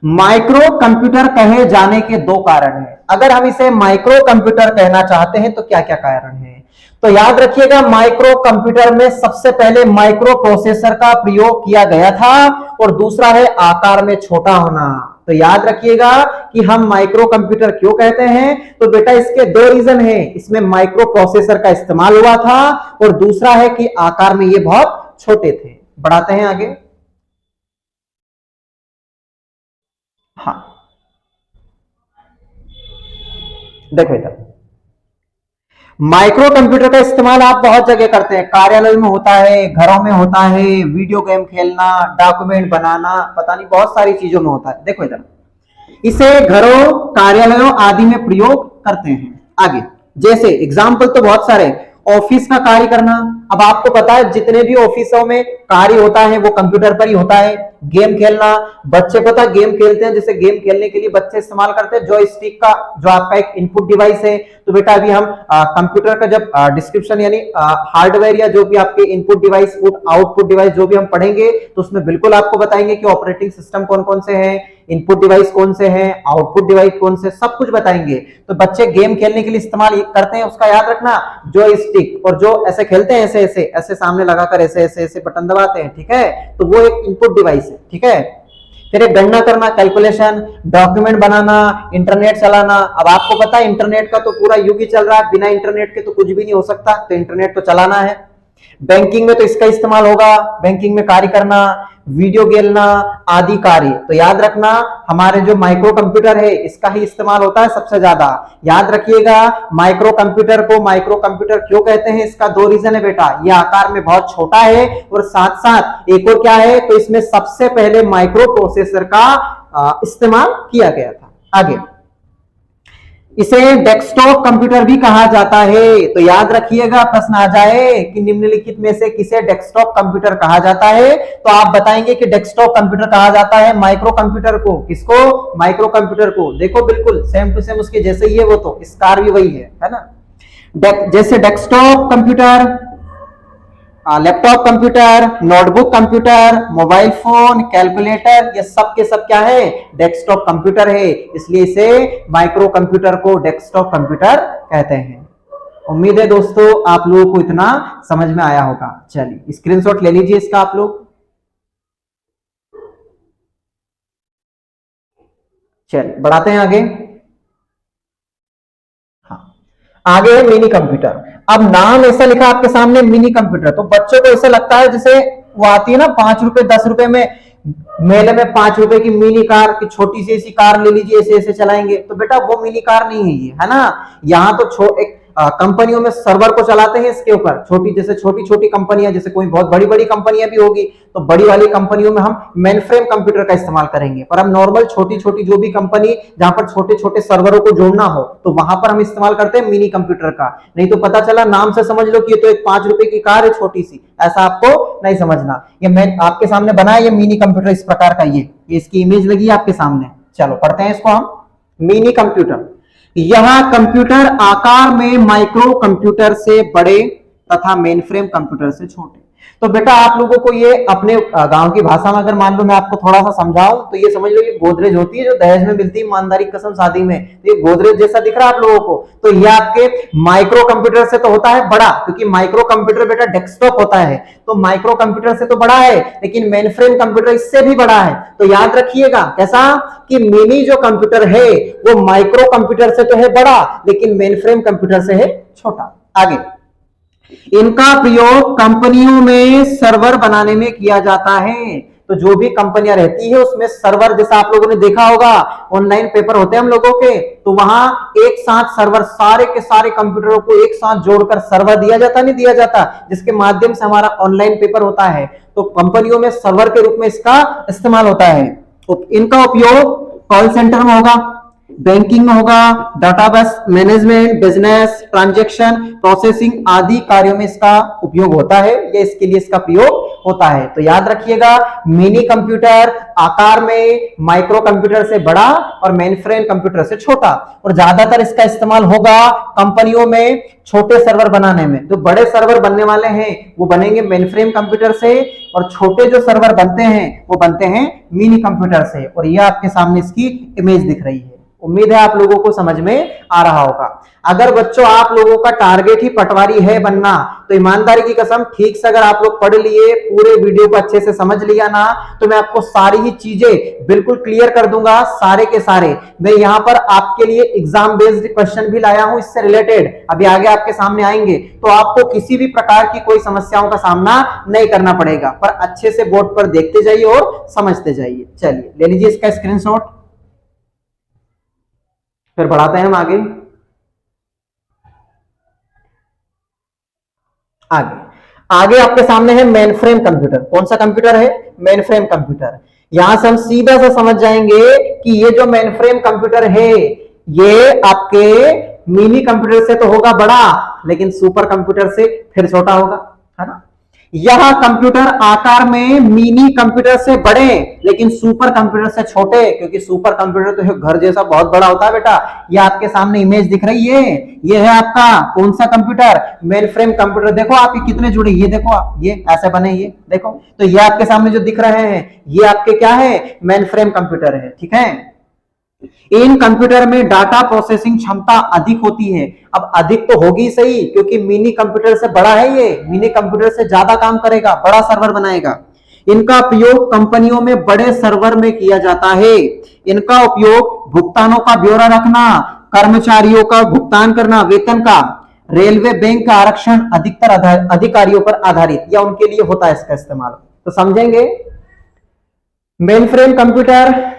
माइक्रो कंप्यूटर कहे जाने के दो कारण हैं। अगर हम इसे माइक्रो कंप्यूटर कहना चाहते हैं तो क्या क्या कारण है? तो याद रखिएगा, माइक्रो कंप्यूटर में सबसे पहले माइक्रो प्रोसेसर का प्रयोग किया गया था, और दूसरा है आकार में छोटा होना। तो याद रखिएगा कि हम माइक्रो कंप्यूटर क्यों कहते हैं, तो बेटा इसके दो रीजन है। इसमें माइक्रो प्रोसेसर का इस्तेमाल हुआ था, और दूसरा है कि आकार में ये बहुत छोटे थे। बढ़ाते हैं आगे। हाँ, देखो इधर, माइक्रो कंप्यूटर का इस्तेमाल आप बहुत जगह करते हैं। कार्यालय में होता है, घरों में होता है, वीडियो गेम खेलना, डॉक्यूमेंट बनाना, पता नहीं बहुत सारी चीजों में होता है। देखो इधर, इसे घरों, कार्यालयों आदि में प्रयोग करते हैं। आगे, जैसे एग्जाम्पल तो बहुत सारे, ऑफिस का कार्य करना। अब आपको पता है जितने भी ऑफिसों में कार्य होता है वो कंप्यूटर पर ही होता है। गेम खेलना, बच्चे पता गेम खेलते हैं, जैसे गेम खेलने के लिए बच्चे इस्तेमाल करते हैं जॉयस्टिक का, जो आपका एक इनपुट डिवाइस है। तो बेटा अभी हम कंप्यूटर का जब डिस्क्रिप्शन यानी हार्डवेयर या जो भी आपके इनपुट डिवाइस, आउटपुट डिवाइस जो भी हम पढ़ेंगे, तो उसमें बिल्कुल आपको बताएंगे कि ऑपरेटिंग सिस्टम कौन कौन से हैं, इनपुट डिवाइस कौन से हैं, आउटपुट डिवाइस कौन से, सब कुछ बताएंगे। तो बच्चे गेम खेलने के लिए इस्तेमाल करते हैं, उसका याद रखना, जॉयस्टिक, और जो ऐसे खेलते हैं ऐसे ऐसे ऐसे सामने लगाकर ऐसे ऐसे ऐसे बटन दबाते हैं, ठीक है, तो वो एक इनपुट डिवाइस है, ठीक है। फिर एक गणना करना, कैलकुलेशन, डॉक्यूमेंट बनाना, इंटरनेट चलाना। अब आपको पता है इंटरनेट का तो पूरा युग ही चल रहा है, बिना इंटरनेट के तो कुछ भी नहीं हो सकता, तो इंटरनेट तो चलाना है। बैंकिंग में तो इसका इस्तेमाल होगा, बैंकिंग में कार्य करना, वीडियो खेलना आदि कार्य। तो याद रखना, हमारे जो माइक्रो कंप्यूटर है इसका ही इस्तेमाल होता है सबसे ज्यादा। याद रखिएगा, माइक्रो कंप्यूटर को माइक्रो कंप्यूटर क्यों कहते हैं, इसका दो रीजन है बेटा। ये आकार में बहुत छोटा है, और साथ साथ एक और क्या है, तो इसमें सबसे पहले माइक्रो प्रोसेसर का इस्तेमाल किया गया था। आगे, इसे डेस्कटॉप कंप्यूटर भी कहा जाता है। तो याद रखिएगा, प्रश्न आ जाए कि निम्नलिखित में से किसे डेस्कटॉप कंप्यूटर कहा जाता है, तो आप बताएंगे कि डेस्कटॉप कंप्यूटर कहा जाता है माइक्रो कंप्यूटर को। किसको? माइक्रो कंप्यूटर को। देखो बिल्कुल सेम टू सेम उसके जैसे ही है, वो तो स्कार भी वही है ना। जैसे desktop computer, laptop computer, notebook computer, mobile phone, calculator, ये सब के सब क्या है? डेस्कटॉप कंप्यूटर है। इसलिए इसे माइक्रो कंप्यूटर को डेस्कटॉप कंप्यूटर कहते हैं। उम्मीद है दोस्तों आप लोगों को इतना समझ में आया होगा। चलिए स्क्रीनशॉट ले लीजिए इसका आप लोग। चलिए बढ़ाते हैं आगे। आगे है मिनी कंप्यूटर। अब नाम ऐसा लिखा आपके सामने मिनी कंप्यूटर, तो बच्चों को ऐसा लगता है जैसे वो आती है ना 5 रुपए 10 रुपए में, मेले में 5 रुपए की मिनी कार की छोटी सी ऐसी कार ले लीजिए, ऐसे ऐसे चलाएंगे। तो बेटा वो मिनी कार नहीं है ये, है ना। यहाँ तो एक कंपनियों में सर्वर को चलाते हैं इसके ऊपर, जैसे छोटी छोटी कंपनियां, जैसे कोई बहुत बड़ी बड़ी कंपनियां भी होगी तो बड़ी वाली कंपनियों में हम मेन फ्रेम कंप्यूटर का इस्तेमाल करेंगे। पर हम नॉर्मल छोटी छोटी जो भी कंपनी जहां पर छोटे छोटे सर्वरों को जोड़ना हो, तो वहां पर हम इस्तेमाल करते हैं मिनी कंप्यूटर का। नहीं तो पता चला नाम से समझ लो कि ये तो एक 5 रुपए की कार है छोटी सी, ऐसा आपको नहीं समझना। ये मैं आपके सामने बनाया, ये मिनी कंप्यूटर इस प्रकार का, ये इसकी इमेज लगी है आपके सामने। चलो पढ़ते हैं इसको हम। मिनी कंप्यूटर, यह कंप्यूटर आकार में माइक्रो कंप्यूटर से बड़े तथा मेनफ्रेम कंप्यूटर से छोटे। तो बेटा आप लोगों को ये अपने गांव की भाषा में अगर मान लो मैं आपको थोड़ा सा समझाऊं, तो ये समझ लो ये गोदरेज होती है जो दहेज में मिलती है, ईमानदारी कसम शादी में, तो ये गोदरेज जैसा दिख रहा है आप लोगों को। तो ये आपके माइक्रो कंप्यूटर से तो होता है बड़ा, क्योंकि माइक्रो कंप्यूटर बेटा डेस्कटॉप होता है, तो माइक्रो कंप्यूटर से तो बड़ा है, लेकिन मेन फ्रेम कंप्यूटर इससे भी बड़ा है। तो याद रखिएगा कैसा, कि मिनी जो कंप्यूटर है वो माइक्रो कंप्यूटर से तो है बड़ा, लेकिन मेन फ्रेम कंप्यूटर से है छोटा। आगे, इनका प्रयोग कंपनियों में सर्वर बनाने में किया जाता है। तो जो भी कंपनियां रहती है उसमें सर्वर, जैसा आप लोगों ने देखा होगा ऑनलाइन पेपर होते हैं हम लोगों के, तो वहां एक साथ सर्वर, सारे के सारे कंप्यूटरों को एक साथ जोड़कर सर्वर दिया जाता, नहीं दिया जाता, जिसके माध्यम से हमारा ऑनलाइन पेपर होता है। तो कंपनियों में सर्वर के रूप में इसका इस्तेमाल होता है। तो इनका उपयोग कॉल सेंटर में होगा, बैंकिंग में होगा, database management, business, transaction, processing आदि कार्यों में इसका उपयोग होता है या इसके लिए इसका प्रयोग होता है। तो याद रखिएगा, मिनी कंप्यूटर आकार में माइक्रो कंप्यूटर से बड़ा और मेनफ्रेम कंप्यूटर से छोटा, और ज्यादातर इसका इस्तेमाल होगा कंपनियों में छोटे सर्वर बनाने में। जो बड़े सर्वर बनने वाले हैं वो बनेंगे मेनफ्रेम कंप्यूटर से, और छोटे जो सर्वर बनते हैं वो बनते हैं मिनी कंप्यूटर से। और ये आपके सामने इसकी इमेज दिख रही है। उम्मीद है आप लोगों को समझ में आ रहा होगा। अगर बच्चों आप लोगों का टारगेट ही पटवारी है बनना, तो ईमानदारी की कसम ठीक से अगर आप लोग पढ़ लिए, पूरे वीडियो को अच्छे से समझ लिया ना, तो मैं आपको सारी ही चीजें बिल्कुल क्लियर कर दूंगा, सारे के सारे। मैं यहां पर आपके लिए एग्जाम बेस्ड क्वेश्चन भी लाया हूं इससे रिलेटेड, अभी आगे आपके सामने आएंगे, तो आपको किसी भी प्रकार की कोई समस्याओं का सामना नहीं करना पड़ेगा। पर अच्छे से बोर्ड पर देखते जाइए और समझते जाइए। चलिए ले लीजिए इसका स्क्रीनशॉट, फिर बढ़ाते हैं हम आगे। आगे आपके सामने है मेनफ्रेम कंप्यूटर। कौन सा कंप्यूटर है? Mainframe computer. यहां से हम सीधा सा समझ जाएंगे कि ये जो मेनफ्रेम कंप्यूटर है ये आपके मिनी कंप्यूटर से तो होगा बड़ा, लेकिन सुपर कंप्यूटर से फिर छोटा होगा, है ना। यह कंप्यूटर आकार में मिनी कंप्यूटर से बड़े लेकिन सुपर कंप्यूटर से छोटे, क्योंकि सुपर कंप्यूटर तो घर जैसा बहुत बड़ा होता है बेटा। ये आपके सामने इमेज दिख रही है, ये है आपका कौन सा कंप्यूटर? Mainframe computer. देखो आप ये कितने जुड़े, ये देखो आप, ये ऐसे बने, ये देखो। तो ये आपके सामने जो दिख रहे हैं ये आपके क्या है? मेनफ्रेम कंप्यूटर है, ठीक है। इन कंप्यूटर में डाटा प्रोसेसिंग क्षमता अधिक होती है। अब अधिक तो होगी सही, क्योंकि मिनी कंप्यूटर से बड़ा है, ये मिनी कंप्यूटर से ज्यादा काम करेगा, बड़ा सर्वर बनाएगा। इनका उपयोग कंपनियों में बड़े सर्वर में किया जाता है। इनका उपयोग भुगतानों का ब्यौरा रखना, कर्मचारियों का भुगतान करना, वेतन का, रेलवे बैंक का आरक्षण अधिकतर अधिकारियों पर आधारित या उनके लिए होता है इसका इस्तेमाल। तो समझेंगे, मेनफ्रेम कंप्यूटर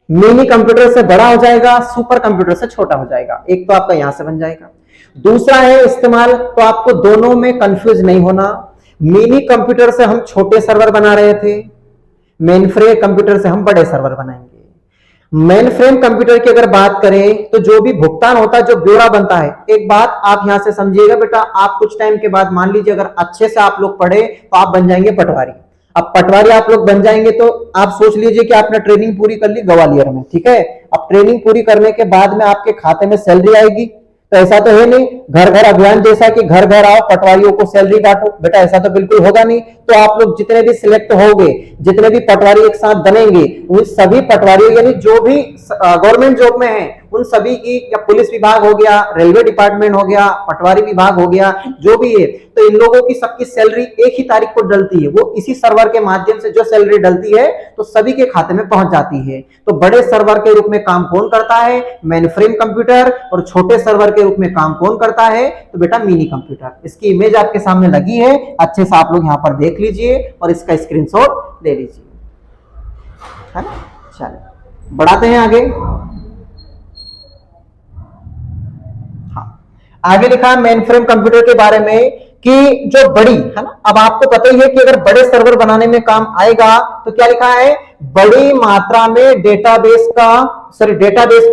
मिनी कंप्यूटर से बड़ा हो जाएगा, सुपर कंप्यूटर से छोटा हो जाएगा। एक तो आपका यहां से बन जाएगा। दूसरा है इस्तेमाल, तो आपको दोनों में कंफ्यूज नहीं होना। मिनी कंप्यूटर से हम छोटे सर्वर बना रहे थे, मेनफ्रेम कंप्यूटर से हम बड़े सर्वर बनाएंगे। मेनफ्रेम कंप्यूटर की अगर बात करें तो जो भी भुगतान होता है, जो ब्यौरा बनता है, एक बात आप यहां से समझिएगा बेटा, आप कुछ टाइम के बाद मान लीजिए अगर अच्छे से आप लोग पढ़े तो आप बन जाएंगे पटवारी। अब पटवारी आप लोग बन जाएंगे तो आप सोच लीजिए कि आपने ट्रेनिंग पूरी कर ली ग्वालियर में, ठीक है। अब ट्रेनिंग पूरी करने के बाद में आपके खाते में सैलरी आएगी, तो ऐसा तो है नहीं घर घर अभियान जैसा कि घर घर आओ पटवारियों को सैलरी बांटो, बेटा ऐसा तो बिल्कुल होगा नहीं। तो आप लोग जितने भी सिलेक्ट होंगे, जितने भी पटवारी एक साथ बनेंगे, उन सभी पटवारियों यानी जो भी गवर्नमेंट जॉब में है उन सभी की, या पुलिस विभाग हो गया, रेलवे डिपार्टमेंट हो गया, पटवारी विभाग हो गया, जो भी है, तो इन लोगों की सबकी सैलरी एक ही तारीख को डलती है। वो इसी सर्वर के माध्यम से जो सैलरी डलती है तो सभी के खाते में पहुंच जाती है। तो बड़े सर्वर के रूप में काम कौन करता है? Mainframe computer. और छोटे सर्वर के रूप में काम कौन करता है? तो बेटा मिनी कंप्यूटर। इसकी इमेज आपके सामने लगी है, अच्छे से आप लोग यहां पर देख लीजिए और इसका स्क्रीनशॉट ले लीजिए, है ना। चलिए बढ़ाते हैं आगे। आगे लिखा मेनफ्रेम कंप्यूटर के बारे में कि जो बड़ी, है ना। अब आपको पता ही है कि अगर बड़े सर्वर बनाने में काम आएगा तो क्या लिखा है? बड़ी मात्रा में डेटाबेस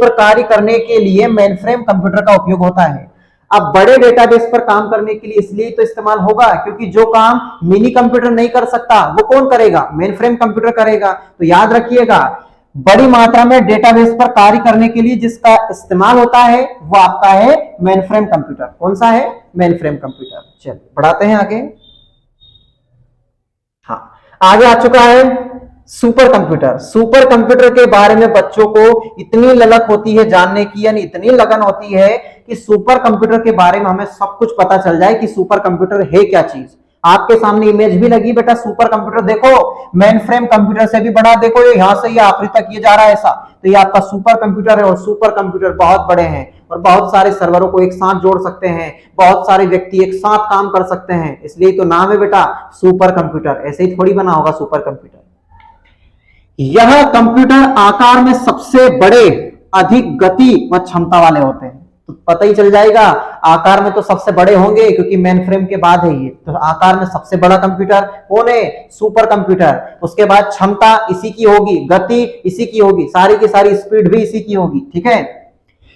पर कार्य करने के लिए मेनफ्रेम कंप्यूटर का उपयोग होता है। अब बड़े डेटाबेस पर काम करने के लिए इसलिए तो इस्तेमाल होगा क्योंकि जो काम मिनी कंप्यूटर नहीं कर सकता वो कौन करेगा? मेनफ्रेम कंप्यूटर करेगा। तो याद रखिएगा, बड़ी मात्रा में डेटाबेस पर कार्य करने के लिए जिसका इस्तेमाल होता है वो आपका है मेनफ्रेम कंप्यूटर। कौन सा है? Mainframe computer. चलिए बढ़ाते हैं आगे। हाँ, आगे आ चुका है सुपर कंप्यूटर। सुपर कंप्यूटर के बारे में बच्चों को इतनी ललक होती है जानने की, यानी इतनी लगन होती है कि सुपर कंप्यूटर के बारे में हमें सब कुछ पता चल जाए कि सुपर कंप्यूटर है क्या चीज। आपके सामने इमेज भी लगी बेटा, सुपर कंप्यूटर देखो, मेनफ्रेम कंप्यूटर से भी बड़ा, देखो ये यहां से ये आखिरी तक ये जा रहा है ऐसा, तो ये आपका सुपर कंप्यूटर है। और सुपर कंप्यूटर बहुत बड़े हैं और बहुत सारे सर्वरों को एक साथ जोड़ सकते हैं, बहुत सारे व्यक्ति एक साथ काम कर सकते हैं, इसलिए तो नाम है बेटा सुपर कंप्यूटर। ऐसे ही थोड़ी बना होगा सुपर कंप्यूटर। यह कंप्यूटर आकार में सबसे बड़े, अधिक गति व क्षमता वाले होते हैं। तो पता ही चल जाएगा। आकार में तो सबसे बड़े होंगे क्योंकि मेन फ्रेम के बाद है ये, तो आकार में सबसे बड़ा कंप्यूटर कौन है? Super computer. उसके बाद क्षमता इसी की होगी, गति इसी की होगी, सारी की सारी स्पीड भी इसी की होगी, ठीक है।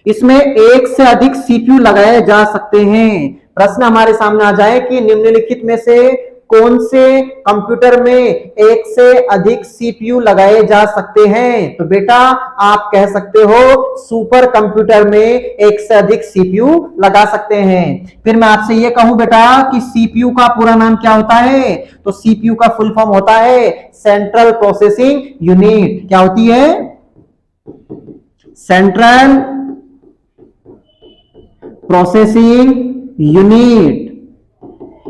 इसमें एक से अधिक सीपीयू लगाए जा सकते हैं। प्रश्न हमारे सामने आ जाए कि निम्नलिखित में से कौन से कंप्यूटर में एक से अधिक सीपीयू लगाए जा सकते हैं? तो बेटा आप कह सकते हो सुपर कंप्यूटर में एक से अधिक सीपीयू लगा सकते हैं। फिर मैं आपसे यह कहूं बेटा कि सीपीयू का पूरा नाम क्या होता है? तो सीपीयू का फुल फॉर्म होता है सेंट्रल प्रोसेसिंग यूनिट। क्या होती है? Central processing unit.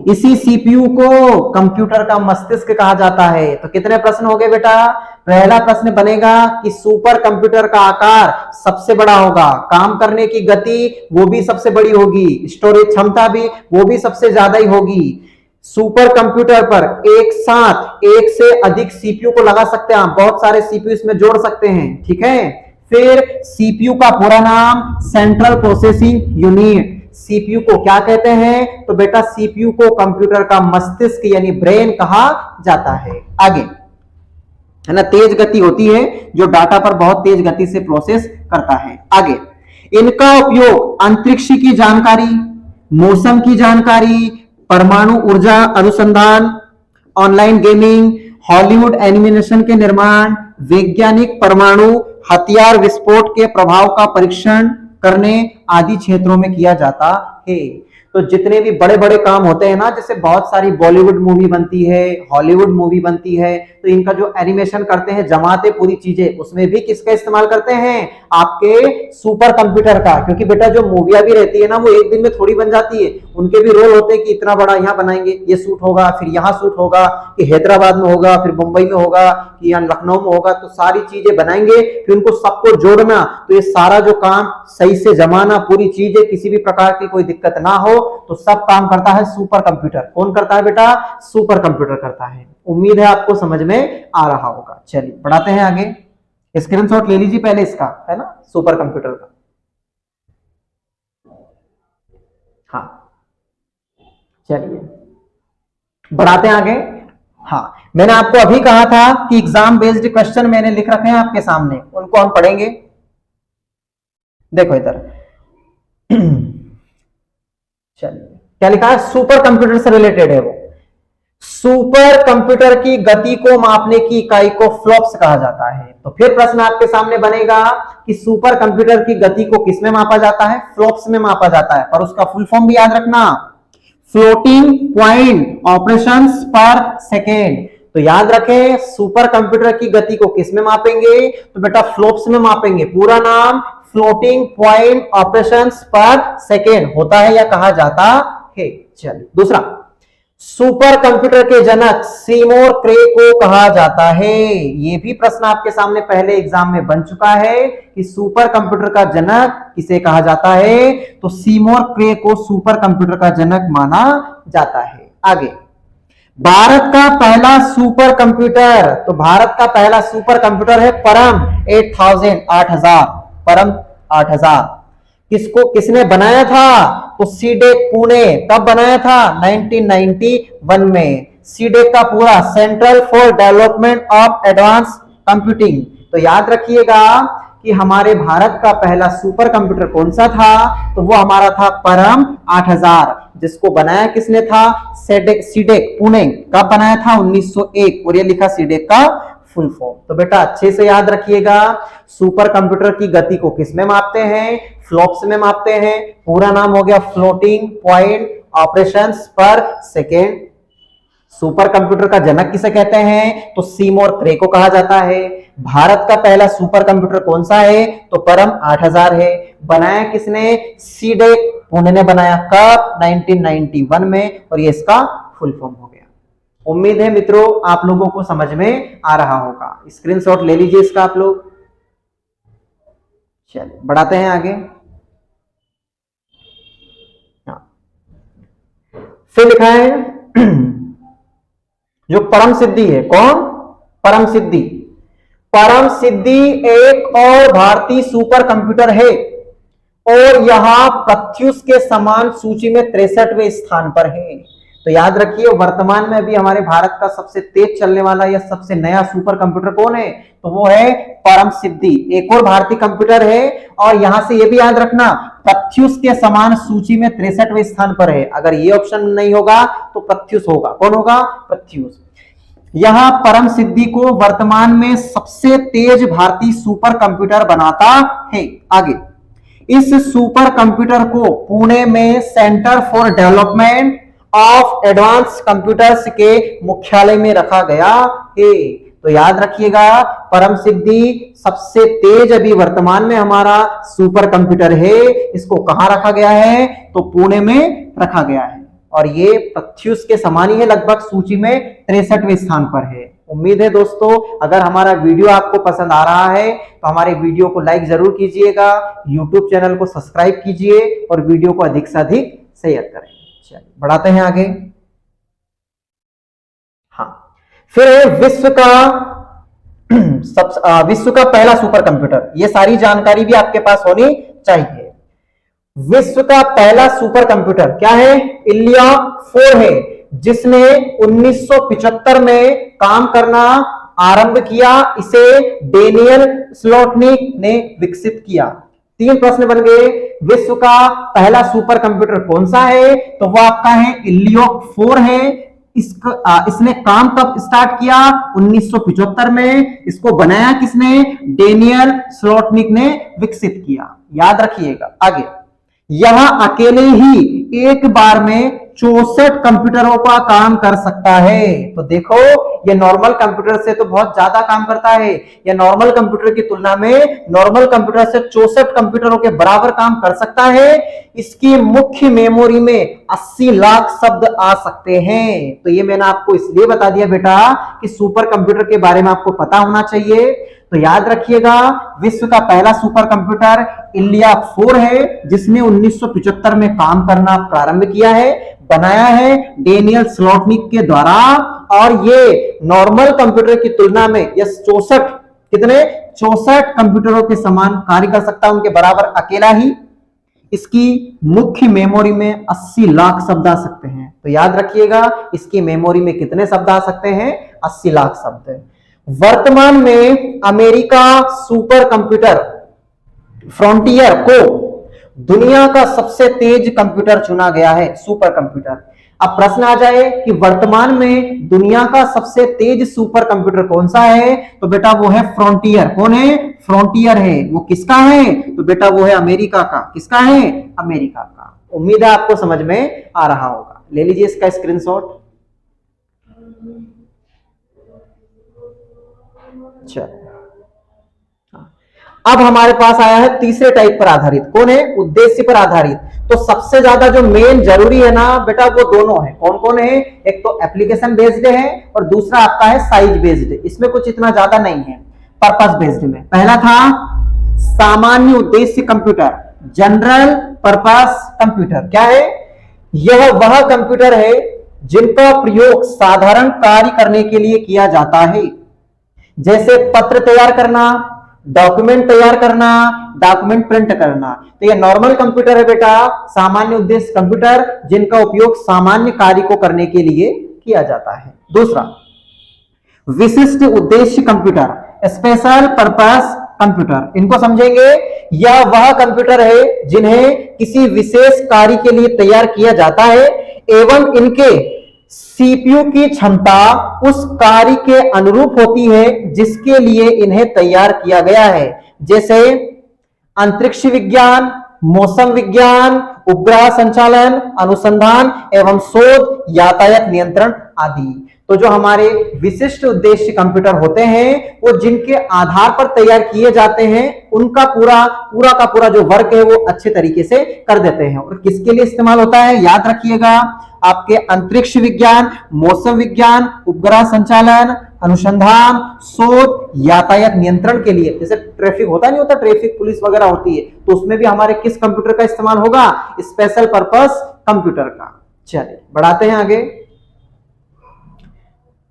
इसी सीपीयू को कंप्यूटर का मस्तिष्क कहा जाता है। तो कितने प्रश्न हो गए बेटा? पहला प्रश्न बनेगा कि सुपर कंप्यूटर का आकार सबसे बड़ा होगा, काम करने की गति वो भी सबसे बड़ी होगी, स्टोरेज क्षमता भी वो भी सबसे ज्यादा ही होगी। सुपर कंप्यूटर पर एक साथ एक से अधिक सीपीयू को लगा सकते हैं आप, बहुत सारे सीपीयू इसमें जोड़ सकते हैं, ठीक है। फिर सीपीयू का पूरा नाम सेंट्रल प्रोसेसिंग यूनिट। सीपीयू को क्या कहते हैं? तो बेटा सीपीयू को कंप्यूटर का मस्तिष्क यानी ब्रेन कहा जाता है। आगे है ना, तेज गति होती है जो डाटा पर बहुत तेज गति से प्रोसेस करता है। आगे इनका उपयोग अंतरिक्ष की जानकारी, मौसम की जानकारी, परमाणु ऊर्जा अनुसंधान, ऑनलाइन गेमिंग, हॉलीवुड एनिमेशन के निर्माण, वैज्ञानिक परमाणु हथियार विस्फोट के प्रभाव का परीक्षण करने आदि क्षेत्रों में किया जाता है। तो जितने भी बड़े बड़े काम होते हैं ना, जैसे बहुत सारी बॉलीवुड मूवी बनती है, हॉलीवुड मूवी बनती है, तो इनका जो एनिमेशन करते हैं, जमाते पूरी चीजें, उसमें भी किसका इस्तेमाल करते हैं? आपके सुपर कंप्यूटर का। क्योंकि बेटा जो मूवियां भी रहती है ना, वो एक दिन में थोड़ी बन जाती है, उनके भी रोल होते हैं कि इतना बड़ा यहाँ बनाएंगे, ये शूट होगा, फिर यहाँ शूट होगा, कि हैदराबाद में होगा, फिर मुंबई में होगा, कि यहाँ लखनऊ में होगा, तो सारी चीजें बनाएंगे, फिर उनको सबको जोड़ना, तो ये सारा जो काम सही से जमाना, पूरी चीजें, किसी भी प्रकार की कोई दिक्कत ना हो, तो सब काम करता है सुपर कंप्यूटर। कौन करता है बेटा? सुपर कंप्यूटर करता है। उम्मीद है आपको समझ में आ रहा होगा। चलिए बढ़ाते हैं आगे। स्क्रीनशॉट ले लीजिए पहले इसका, है ना, सुपर कंप्यूटर का। हाँ चलिए बढ़ाते हैं आगे। हाँ, मैंने आपको अभी कहा था कि एग्जाम बेस्ड क्वेश्चन मैंने लिख रखे हैं आपके सामने, उनको हम पढ़ेंगे। देखो इधर चलिए क्या लिखा है? सुपर कंप्यूटर से रिलेटेड है वो। सुपर कंप्यूटर की गति को मापने की इकाई को फ्लॉप्स कहा जाता है। तो फिर प्रश्न आपके सामने बनेगा कि सुपर कंप्यूटर की गति को किसमें मापा जाता है? फ्लॉप्स में मापा जाता है। और उसका फुल फॉर्म भी याद रखना, फ्लोटिंग पॉइंट ऑपरेशंस पर सेकेंड। तो याद रखें, सुपर कंप्यूटर की गति को किसमें मापेंगे? तो बेटा फ्लॉप्स में मापेंगे। पूरा नाम फ्लोटिंग पॉइंट ऑपरेशंस पर सेकेंड होता है या कहा जाता है। चलिए दूसरा, सुपर कंप्यूटर के जनक सीमोर क्रे को कहा जाता है। यह भी प्रश्न आपके सामने पहले एग्जाम में बन चुका है कि सुपर कंप्यूटर का जनक किसे कहा जाता है? तो सीमोर क्रे को सुपर कंप्यूटर का जनक माना जाता है। आगे भारत का पहला सुपर कंप्यूटर, तो भारत का पहला सुपर कंप्यूटर है परम 8000 परम 8000। किसने बनाया था? तो सीडेक पुणे। कब बनाया था? 1991 में। सीडेक का पूरा central for development of advance computing. तो याद रखिएगा कि हमारे भारत का पहला सुपर कंप्यूटर कौन सा था? तो वो हमारा था परम 8000, जिसको बनाया किसने था? सीडेक पुणे। कब बनाया था? 1901। और ये लिखा सीडेक का फुल फॉर्म। तो बेटा अच्छे से याद रखिएगा, सुपर कंप्यूटर की गति को किसमें मापते हैं? फ्लॉप्स में मापते हैं। पूरा नाम हो गया फ्लोटिंग पॉइंट ऑपरेशंस पर सेकेंड। सुपर कंप्यूटर का जनक किसे कहते हैं? तो सीमोर क्रे को कहा जाता है। भारत का पहला सुपर कंप्यूटर कौन सा है? तो परम 8000 है। बनाया किसने? सीडेक पुणे ने बनाया। कब? 1991 में। और ये इसका फुल फॉर्म हो गया। उम्मीद है मित्रों आप लोगों को समझ में आ रहा होगा। स्क्रीनशॉट ले लीजिए इसका आप लोग। चलिए बढ़ाते हैं आगे। फिर लिखा है जो परम सिद्धि है। कौन? परम सिद्धि। परम सिद्धि एक और भारतीय सुपर कंप्यूटर है। और यहां प्रत्युष के समान सूची में 63वें स्थान पर है। तो याद रखिए वर्तमान में अभी हमारे भारत का सबसे तेज चलने वाला या सबसे नया सुपर कंप्यूटर कौन है, तो वो है परम सिद्धि। एक और भारतीय कंप्यूटर है और यहां से ये भी याद रखना प्रत्युष के समान सूची में 63वें स्थान पर है। अगर ये ऑप्शन नहीं होगा तो प्रत्युष होगा। कौन होगा? प्रत्युष। यहां परम सिद्धि को वर्तमान में सबसे तेज भारतीय सुपर कंप्यूटर बनाता है। आगे, इस सुपर कंप्यूटर को पुणे में centre for development of advance computers के मुख्यालय में रखा गया है। तो याद रखिएगा परम सिद्धि सबसे तेज अभी वर्तमान में हमारा सुपर कंप्यूटर है। इसको कहां रखा गया है? तो पुणे में रखा गया है और ये प्रत्युष के समान ही है, लगभग सूची में 63वें स्थान पर है। उम्मीद है दोस्तों अगर हमारा वीडियो आपको पसंद आ रहा है तो हमारे वीडियो को लाइक जरूर कीजिएगा, यूट्यूब चैनल को सब्सक्राइब कीजिए और वीडियो को अधिक से अधिक शेयर करें। चलिए बढ़ाते हैं आगे। हाँ, फिर विश्व का पहला सुपर कंप्यूटर, ये सारी जानकारी भी आपके पास होनी चाहिए। विश्व का पहला सुपर कंप्यूटर क्या है? इलिया 4 है, जिसने 1975 में काम करना आरंभ किया। इसे डेनियल स्लोटनिक ने विकसित किया। 3 प्रश्न बन गए। विश्व का पहला सुपर कंप्यूटर कौन सा है? तो वो आपका है इलियो 4 है। इसने काम कब स्टार्ट किया? 1975 में। इसको बनाया किसने? डेनियल स्लोटनिक ने विकसित किया। याद रखिएगा। आगे, यह अकेले ही एक बार में 64 कंप्यूटरों का काम कर सकता है। तो देखो ये नॉर्मल कंप्यूटर से तो बहुत ज्यादा काम करता है। ये नॉर्मल कंप्यूटर की तुलना में नॉर्मल कंप्यूटर से 64 कंप्यूटरों के बराबर काम कर सकता है। इसकी मुख्य मेमोरी में 80 लाख शब्द आ सकते हैं। तो ये मैंने आपको इसलिए बता दिया बेटा कि सुपर कंप्यूटर के बारे में आपको पता होना चाहिए। तो याद रखिएगा विश्व का पहला सुपर कंप्यूटर इलिया 4 है, जिसने 1975 में काम करना प्रारंभ किया है, बनाया है डेनियल स्लोटनिक के द्वारा। और ये नॉर्मल कंप्यूटर की तुलना में ये 64 कंप्यूटरों के समान कार्य कर सकता है, उनके बराबर अकेला ही। इसकी मुख्य मेमोरी में 80 लाख शब्द आ सकते हैं। तो याद रखिएगा इसकी मेमोरी में कितने शब्द आ सकते हैं? 80 लाख शब्द। वर्तमान में अमेरिका सुपर कंप्यूटर फ्रंटियर को दुनिया का सबसे तेज कंप्यूटर चुना गया है, सुपर कंप्यूटर। अब प्रश्न आ जाए कि वर्तमान में दुनिया का सबसे तेज सुपर कंप्यूटर कौन सा है? तो बेटा वो है फ्रंटियर। कौन है? फ्रंटियर है। वो किसका है? तो बेटा वो है अमेरिका का। किसका है? अमेरिका का। उम्मीद है आपको समझ में आ रहा होगा। ले लीजिए इसका स्क्रीनशॉट। चलो अब हमारे पास आया है तीसरे टाइप पर आधारित। कौन है? उद्देश्य पर आधारित। तो सबसे ज्यादा जो मेन जरूरी है ना बेटा वो दोनों है। कौन कौन है? एक तो एप्लीकेशन बेस्ड है और दूसरा आपका है साइज बेस्ड। इसमें कुछ इतना ज्यादा नहीं है। पर्पस बेस्ड में पहला था सामान्य उद्देश्य कंप्यूटर, जनरल पर्पस कंप्यूटर। क्या है? यह वह कंप्यूटर है जिनका प्रयोग साधारण कार्य करने के लिए किया जाता है, जैसे पत्र तैयार करना, डॉक्यूमेंट तैयार करना, डॉक्यूमेंट प्रिंट करना। तो ये नॉर्मल कंप्यूटर है बेटा, सामान्य उद्देश्य कंप्यूटर, जिनका उपयोग सामान्य कार्य को करने के लिए किया जाता है। दूसरा विशिष्ट उद्देश्य कंप्यूटर, स्पेशल पर्पस कंप्यूटर। इनको समझेंगे। यह वह कंप्यूटर है जिन्हें किसी विशेष कार्य के लिए तैयार किया जाता है एवं इनके सीपीयू की क्षमता उस कार्य के अनुरूप होती है जिसके लिए इन्हें तैयार किया गया है, जैसे अंतरिक्ष विज्ञान, मौसम विज्ञान, उपग्रह संचालन, अनुसंधान एवं शोध, यातायात नियंत्रण आदि। तो जो हमारे विशिष्ट उद्देश्य कंप्यूटर होते हैं वो जिनके आधार पर तैयार किए जाते हैं, उनका पूरा का पूरा जो वर्क है वो अच्छे तरीके से कर देते हैं। और किसके लिए इस्तेमाल होता है? याद रखिएगा आपके अंतरिक्ष विज्ञान, मौसम विज्ञान, उपग्रह संचालन, अनुसंधान, शोध, यातायात नियंत्रण के लिए। जैसे ट्रैफिक होता नहीं होता, ट्रैफिक पुलिस वगैरह होती है, तो उसमें भी हमारे किस कंप्यूटर का इस्तेमाल होगा? स्पेशल पर्पस कंप्यूटर का। चलिए बढ़ाते हैं आगे।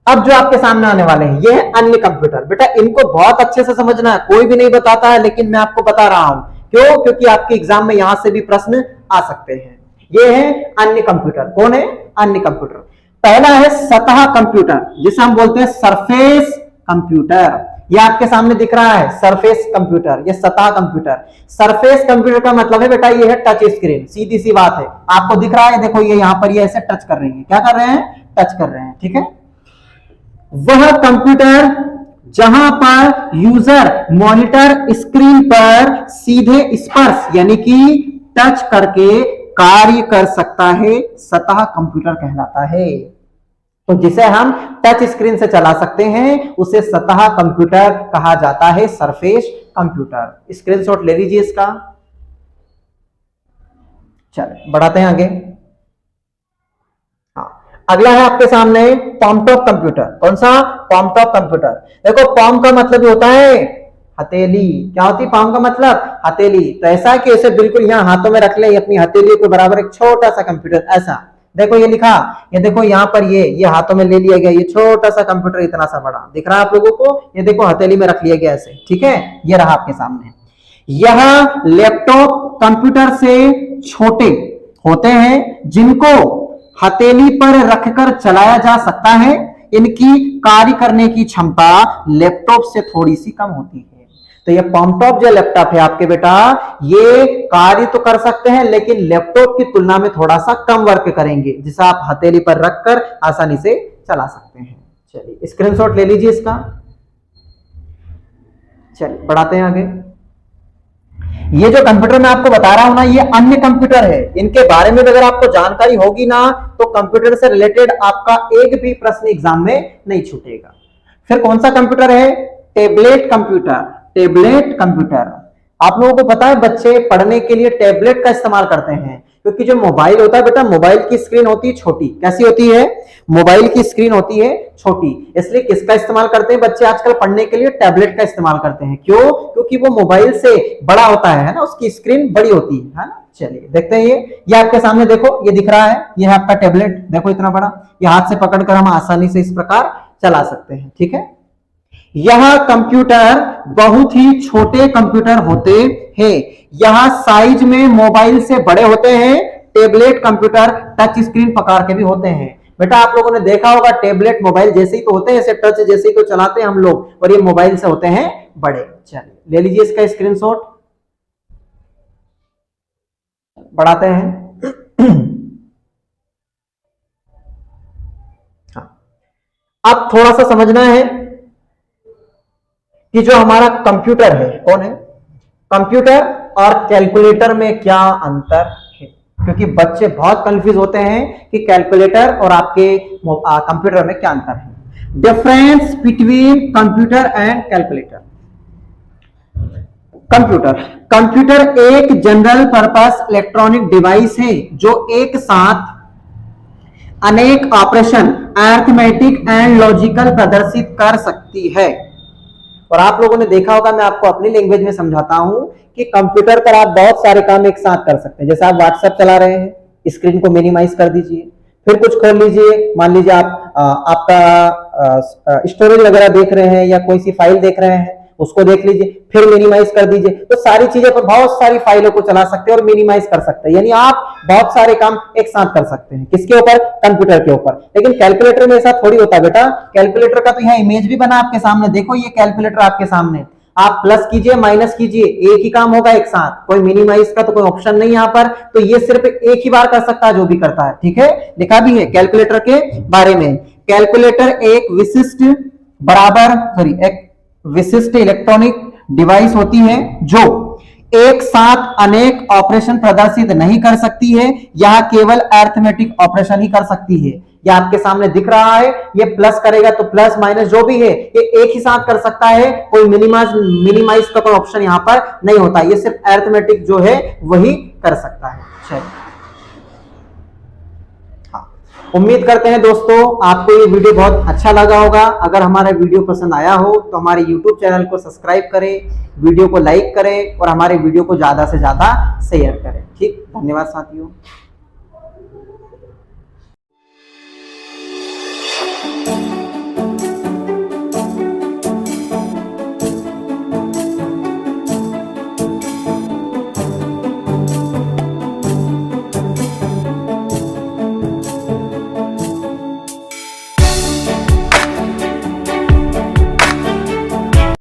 अब जो आपके सामने आने वाले हैं ये है अन्य कंप्यूटर। बेटा इनको बहुत अच्छे से समझना है, कोई भी नहीं बताता है लेकिन मैं आपको बता रहा हूं क्यों? क्योंकि आपके एग्जाम में यहां से भी प्रश्न आ सकते हैं। ये है अन्य कंप्यूटर। कौन है? अन्य कंप्यूटर। पहला है सतह कंप्यूटर, जिसे हम बोलते हैं सरफेस कंप्यूटर। ये आपके सामने दिख रहा है सरफेस कंप्यूटर, ये सतह कंप्यूटर। सरफेस कंप्यूटर का मतलब है बेटा ये है टच स्क्रीन, सीधी सी बात है। आपको दिख रहा है, देखो ये यहां पर ये ऐसे टच कर रही है। क्या कर रहे हैं? टच कर रहे हैं, ठीक है। वह कंप्यूटर जहां पर यूजर मॉनिटर स्क्रीन पर सीधे स्पर्श यानी कि टच करके कार्य कर सकता है, सतह कंप्यूटर कहलाता है। तो जिसे हम टच स्क्रीन से चला सकते हैं उसे सतह कंप्यूटर कहा जाता है, सरफेस कंप्यूटर। स्क्रीनशॉट ले लीजिए इसका। चलिए बढ़ाते हैं आगे। अगला है आपके सामने पॉम टॉप कंप्यूटर। कौन सा? पॉम टॉप कंप्यूटर। देखो पॉम का मतलब होता है हथेली। क्या होती है पॉम का मतलब? हथेली। तो ऐसा कि इसे बिल्कुल यहां हाथों में रख ले, अपनी हथेली के बराबर एक छोटा सा कंप्यूटर ऐसा। देखो ये लिखा, ये देखो यहां पर ये हाथों में ले लिया गया, ये छोटा सा कंप्यूटर इतना सा बड़ा दिख रहा है आप लोगों को। ये देखो हथेली में रख लिया गया ऐसे, ठीक है। ये रहा आपके सामने। यह लैपटॉप कंप्यूटर से छोटे होते हैं जिनको हथेली पर रखकर चलाया जा सकता है। इनकी कार्य करने की क्षमता लैपटॉप से थोड़ी सी कम होती है। तो ये पॉम टॉप जो लैपटॉप है आपके बेटा, ये कार्य तो कर सकते हैं लेकिन लैपटॉप की तुलना में थोड़ा सा कम वर्क करेंगे, जिसे आप हथेली पर रखकर आसानी से चला सकते हैं। चलिए स्क्रीनशॉट ले लीजिए इसका। चलिए बढ़ाते हैं आगे। ये जो कंप्यूटर मैं आपको बता रहा हूं ना, ये अन्य कंप्यूटर है। इनके बारे में अगर आपको जानकारी होगी ना तो कंप्यूटर से रिलेटेड आपका एक भी प्रश्न एग्जाम में नहीं छूटेगा। फिर कौन सा कंप्यूटर है? Tablet computer. Tablet computer. आप लोगों को पता है बच्चे पढ़ने के लिए टेबलेट का इस्तेमाल करते हैं, क्योंकि जो मोबाइल होता है बेटा, मोबाइल की स्क्रीन होती है छोटी। कैसी होती है? मोबाइल की स्क्रीन होती है छोटी। इसलिए किसका इस्तेमाल करते हैं बच्चे आजकल पढ़ने के लिए? टैबलेट का इस्तेमाल करते हैं। क्यों? क्योंकि वो मोबाइल से बड़ा होता है ना, उसकी स्क्रीन बड़ी होती है ना। चलिए देखते हैं। ये आपके सामने देखो, ये दिख रहा है, ये है आपका टैबलेट। देखो इतना बड़ा, ये हाथ से पकड़कर हम आसानी से इस प्रकार चला सकते हैं, ठीक है। यह कंप्यूटर बहुत ही छोटे कंप्यूटर होते हैं। यह साइज में मोबाइल से बड़े होते हैं। टेबलेट कंप्यूटर टच स्क्रीन प्रकार के भी होते हैं। बेटा आप लोगों ने देखा होगा टेबलेट मोबाइल जैसे ही तो होते हैं, ऐसे टच जैसे ही तो चलाते हैं हम लोग, और ये मोबाइल से होते हैं बड़े। चलिए ले लीजिए इसका स्क्रीनशॉट। बढ़ाते हैं। हाँ, अब थोड़ा सा समझना है कि जो हमारा कंप्यूटर है, कौन है? कंप्यूटर और कैलकुलेटर में क्या अंतर है, क्योंकि बच्चे बहुत कंफ्यूज होते हैं कि कैलकुलेटर और आपके कंप्यूटर में क्या अंतर है। Difference between computer and calculator. Computer एक जनरल पर्पस इलेक्ट्रॉनिक डिवाइस है जो एक साथ अनेक ऑपरेशन अरिथमेटिक एंड लॉजिकल प्रदर्शित कर सकती है। और आप लोगों ने देखा होगा, मैं आपको अपनी लैंग्वेज में समझाता हूं कि कंप्यूटर पर आप बहुत सारे काम एक साथ कर सकते हैं। जैसे आप व्हाट्सएप चला रहे हैं, स्क्रीन को मिनिमाइज कर दीजिए, फिर कुछ खोल लीजिए, मान लीजिए आप आपका स्टोरेज वगैरह देख रहे हैं या कोई सी फाइल देख रहे हैं, उसको देख लीजिए, फिर मिनिमाइज कर दीजिए। तो सारी चीजें पर बहुत सारी फाइलों को चला सकते हैं और मिनिमाइज कर सकते हैं, यानी आप बहुत सारे काम एक साथ कर सकते हैं। किसके ऊपर? कंप्यूटर के ऊपर। लेकिन कैलकुलेटर में ऐसा थोड़ी होता बेटा। कैलकुलेटर का तो यहाँ इमेज भी बना आपके सामने, देखो ये कैलकुलेटर आपके सामने। आप प्लस कीजिए माइनस कीजिए, एक ही काम होगा एक साथ, कोई मिनिमाइज का तो कोई ऑप्शन नहीं यहाँ पर। तो ये सिर्फ एक ही बार कर सकता है जो भी करता है, ठीक है। लिखा भी है कैलकुलेटर के बारे में। कैलकुलेटर एक विशिष्ट इलेक्ट्रॉनिक डिवाइस होती है जो एक साथ अनेक ऑपरेशन प्रदर्शित नहीं कर सकती है, यह केवल अरिथमेटिक ऑपरेशन ही कर सकती है। यह आपके सामने दिख रहा है, ये प्लस करेगा तो प्लस माइनस जो भी है ये एक ही साथ कर सकता है, कोई मिनिमाइज का कोई ऑप्शन यहां पर नहीं होता। ये सिर्फ अरिथमेटिक जो है वही कर सकता है। चलिए उम्मीद करते हैं दोस्तों आपको ये वीडियो बहुत अच्छा लगा होगा। अगर हमारा वीडियो पसंद आया हो तो हमारे YouTube चैनल को सब्सक्राइब करें, वीडियो को लाइक करें और हमारे वीडियो को ज्यादा से ज्यादा शेयर करें। ठीक, धन्यवाद साथियों।